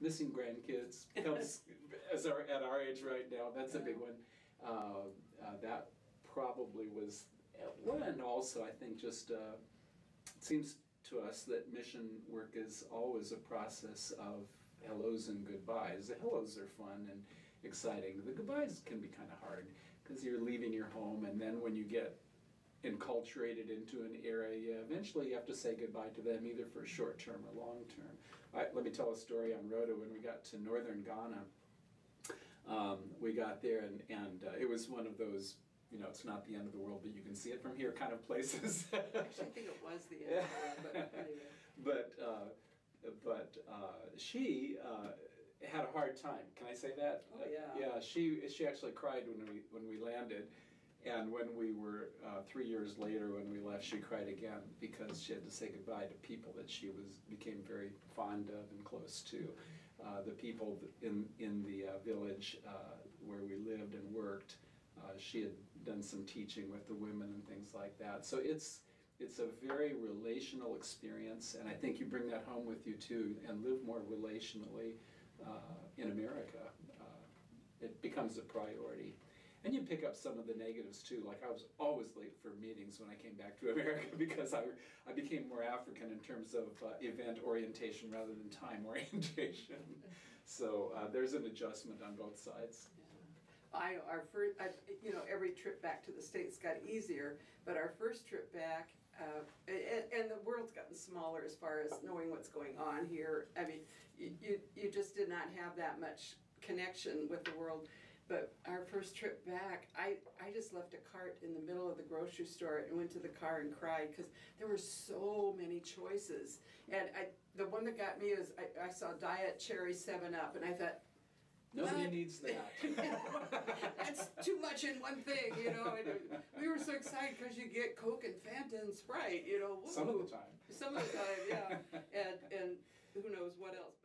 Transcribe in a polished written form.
missing grandkids comes at our age right now. That's a big one. That probably was one, and also I think just it seems to us that mission work is always a process of hellos and goodbyes. The hellos are fun and exciting. The goodbyes can be kind of hard because you're leaving your home, and then when you get enculturated into an area, eventually you have to say goodbye to them, either for short term or long term. Let me tell a story on Rhoda. When we got to northern Ghana, we got there, and it was one of those, you know, it's not the end of the world, but you can see it from here kind of places. Actually, I think it was the end of the world, but anyway. But she had a hard time. Can I say that? Oh yeah. Yeah, she actually cried when we landed, and when we were 3 years later when we left, she cried again because she had to say goodbye to people that she became very fond of and close to. The people in the village where we lived and worked. She had done some teaching with the women and things like that. So it's a very relational experience, and I think you bring that home with you too, and live more relationally in America. It becomes a priority. And you pick up some of the negatives too, like I was always late for meetings when I came back to America because I became more African in terms of event orientation rather than time orientation. So there's an adjustment on both sides. Yeah. Every trip back to the States got easier, but our first trip back, and the world's gotten smaller as far as knowing what's going on here. I mean, you just did not have that much connection with the world. But our first trip back, I just left a cart in the middle of the grocery store and went to the car and cried because there were so many choices. And the one that got me is I saw Diet Cherry 7-Up, and I thought, nobody needs that. That's too much in one thing, you know. And we were so excited because you get Coke and Fanta and Sprite, you know. Woo. Some of the time. Some of the time, yeah. And who knows what else.